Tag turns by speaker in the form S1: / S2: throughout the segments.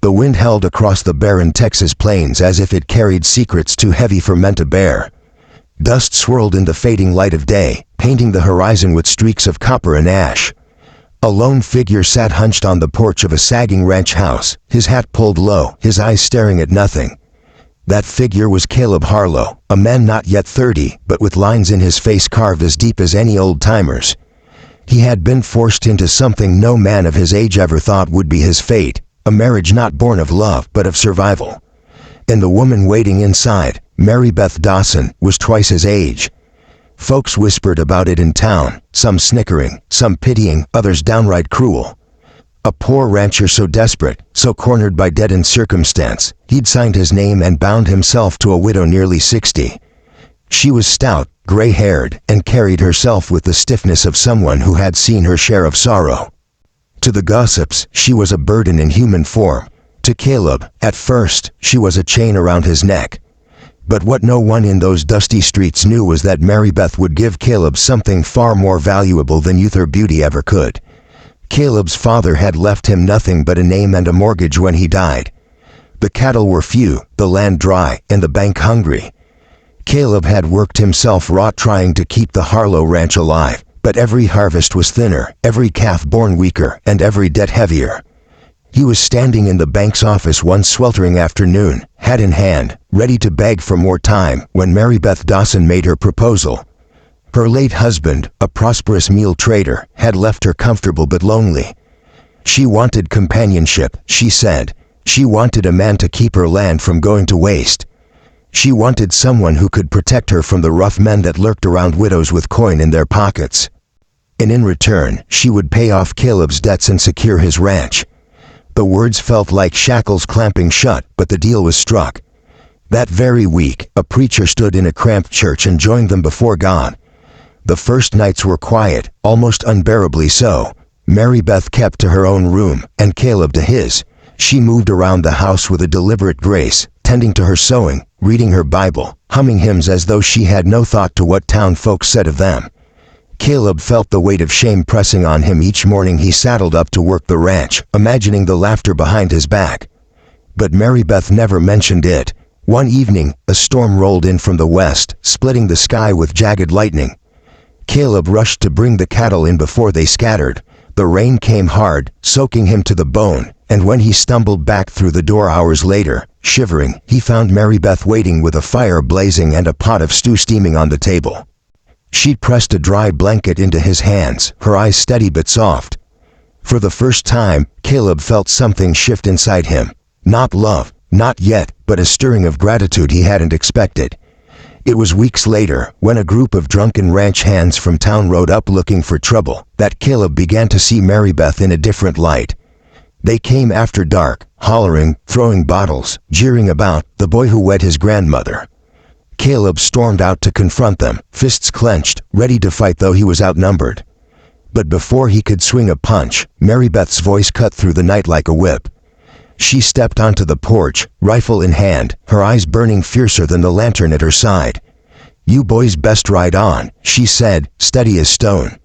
S1: The wind held across the barren Texas plains as if it carried secrets too heavy for men to bear. Dust swirled in the fading light of day, painting the horizon with streaks of copper and ash. A lone figure sat hunched on the porch of a sagging ranch house, his hat pulled low, his eyes staring at nothing. That figure was Caleb Harlow, a man not yet 30, but with lines in his face carved as deep as any old-timer's. He had been forced into something no man of his age ever thought would be his fate, a marriage not born of love but of survival. And the woman waiting inside, Mary Beth Dawson, was twice his age. Folks whispered about it in town, some snickering, some pitying, others downright cruel. A poor rancher so desperate, so cornered by dead-end circumstance, he'd signed his name and bound himself to a widow nearly 60. She was stout, gray-haired, and carried herself with the stiffness of someone who had seen her share of sorrow. To the gossips, she was a burden in human form. To Caleb, at first, she was a chain around his neck. But what no one in those dusty streets knew was that Mary Beth would give Caleb something far more valuable than youth or beauty ever could. Caleb's father had left him nothing but a name and a mortgage when he died. The cattle were few, the land dry, and the bank hungry. Caleb had worked himself raw trying to keep the Harlow ranch alive, but every harvest was thinner, every calf born weaker, and every debt heavier. He was standing in the bank's office one sweltering afternoon, hat in hand, ready to beg for more time, when Mary Beth Dawson made her proposal. Her late husband, a prosperous meal trader, had left her comfortable but lonely. She wanted companionship, she said. She wanted a man to keep her land from going to waste. She wanted someone who could protect her from the rough men that lurked around widows with coin in their pockets. And in return, she would pay off Caleb's debts and secure his ranch. The words felt like shackles clamping shut, but the deal was struck. That very week, a preacher stood in a cramped church and joined them before God. The first nights were quiet, almost unbearably so. Mary Beth kept to her own room, and Caleb to his. She moved around the house with a deliberate grace, tending to her sewing, reading her Bible, humming hymns as though she had no thought to what town folks said of them. Caleb felt the weight of shame pressing on him each morning he saddled up to work the ranch, imagining the laughter behind his back. But Mary Beth never mentioned it. One evening, a storm rolled in from the west, splitting the sky with jagged lightning. Caleb rushed to bring the cattle in before they scattered. The rain came hard, soaking him to the bone, and when he stumbled back through the door hours later, shivering, he found Mary Beth waiting with a fire blazing and a pot of stew steaming on the table. She pressed a dry blanket into his hands, her eyes steady but soft. For the first time, Caleb felt something shift inside him. Not love, not yet, but a stirring of gratitude he hadn't expected. It was weeks later, when a group of drunken ranch hands from town rode up looking for trouble, that Caleb began to see Mary Beth in a different light. They came after dark, hollering, throwing bottles, jeering about the boy who wed his grandmother. Caleb stormed out to confront them, fists clenched, ready to fight though he was outnumbered. But before he could swing a punch, Mary Beth's voice cut through the night like a whip. She stepped onto the porch, rifle in hand, her eyes burning fiercer than the lantern at her side. "You boys best ride on," she said, steady as stone.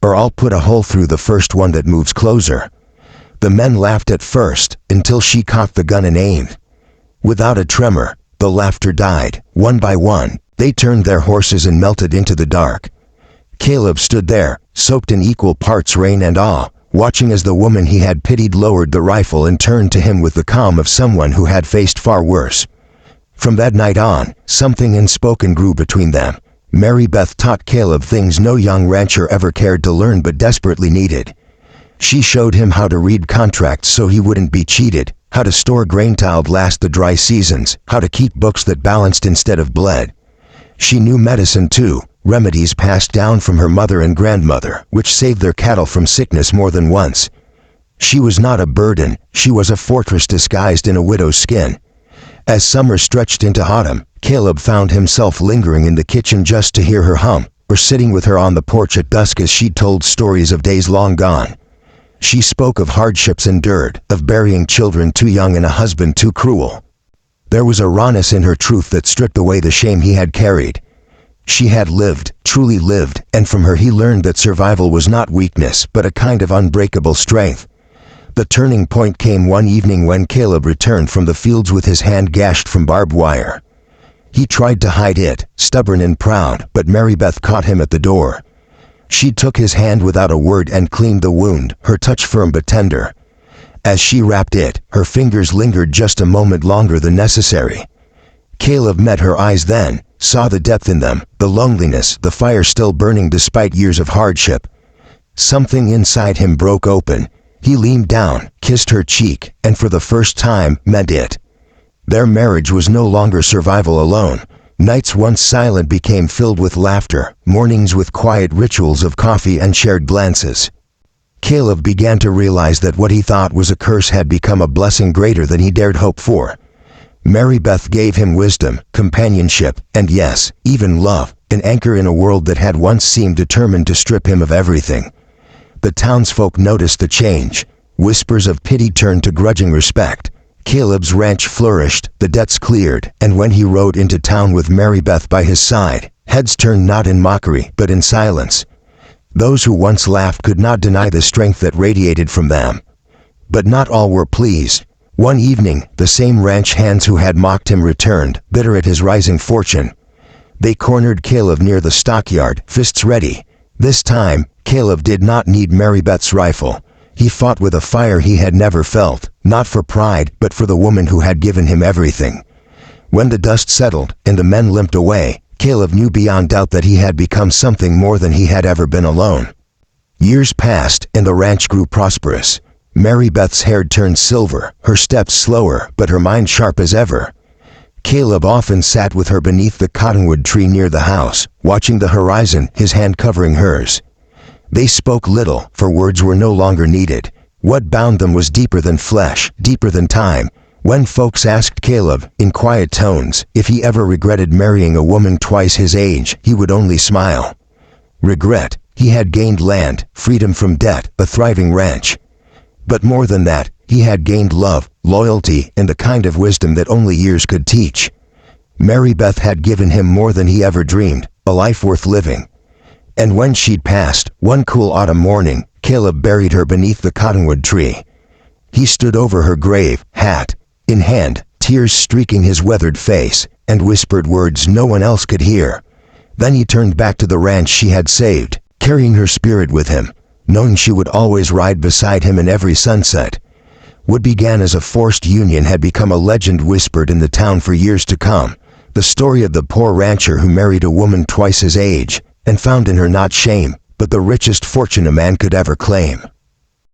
S1: "Or I'll put a hole through the first one that moves closer." The men laughed at first, until she cocked the gun and aimed. Without a tremor, the laughter died. One by one, they turned their horses and melted into the dark. Caleb stood there, soaked in equal parts rain and awe, watching as the woman he had pitied lowered the rifle and turned to him with the calm of someone who had faced far worse. From that night on, something unspoken grew between them. Mary Beth taught Caleb things no young rancher ever cared to learn but desperately needed. She showed him how to read contracts so he wouldn't be cheated, how to store grain to outlast the dry seasons, how to keep books that balanced instead of bled. She knew medicine too, remedies passed down from her mother and grandmother, which saved their cattle from sickness more than once. She was not a burden, she was a fortress disguised in a widow's skin. As summer stretched into autumn, Caleb found himself lingering in the kitchen just to hear her hum, or sitting with her on the porch at dusk as she told stories of days long gone. She spoke of hardships endured, of burying children too young and a husband too cruel. There was a rawness in her truth that stripped away the shame he had carried. She had lived, truly lived, and from her he learned that survival was not weakness but a kind of unbreakable strength. The turning point came one evening when Caleb returned from the fields with his hand gashed from barbed wire. He tried to hide it, stubborn and proud, but Mary Beth caught him at the door. She took his hand without a word and cleaned the wound, her touch firm but tender. As she wrapped it, her fingers lingered just a moment longer than necessary. Caleb met her eyes then, saw the depth in them, the loneliness, the fire still burning despite years of hardship. Something inside him broke open. He leaned down, kissed her cheek, and for the first time, meant it. Their marriage was no longer survival alone. Nights once silent became filled with laughter, mornings with quiet rituals of coffee and shared glances. Caleb began to realize that what he thought was a curse had become a blessing greater than he dared hope for. Mary Beth gave him wisdom, companionship, and yes, even love, an anchor in a world that had once seemed determined to strip him of everything. The townsfolk noticed the change. Whispers of pity turned to grudging respect. Caleb's ranch flourished, the debts cleared, and when he rode into town with Mary Beth by his side, heads turned not in mockery, but in silence. Those who once laughed could not deny the strength that radiated from them. But not all were pleased. One evening, the same ranch hands who had mocked him returned, bitter at his rising fortune. They cornered Caleb near the stockyard, fists ready. This time, Caleb did not need Mary Beth's rifle. He fought with a fire he had never felt, not for pride, but for the woman who had given him everything. When the dust settled, and the men limped away, Caleb knew beyond doubt that he had become something more than he had ever been alone. Years passed, and the ranch grew prosperous. Mary Beth's hair turned silver, her steps slower, but her mind sharp as ever. Caleb often sat with her beneath the cottonwood tree near the house, watching the horizon, his hand covering hers. They spoke little, for words were no longer needed. What bound them was deeper than flesh, deeper than time. When folks asked Caleb, in quiet tones, if he ever regretted marrying a woman twice his age, he would only smile. Regret? He had gained land, freedom from debt, a thriving ranch. But more than that, he had gained love, loyalty, and the kind of wisdom that only years could teach. Mary Beth had given him more than he ever dreamed, a life worth living. And when she'd passed, one cool autumn morning, Caleb buried her beneath the cottonwood tree. He stood over her grave, hat in hand, tears streaking his weathered face, and whispered words no one else could hear. Then he turned back to the ranch she had saved, carrying her spirit with him, knowing she would always ride beside him in every sunset. What began as a forced union had become a legend whispered in the town for years to come, the story of the poor rancher who married a woman twice his age, and found in her not shame, but the richest fortune a man could ever claim.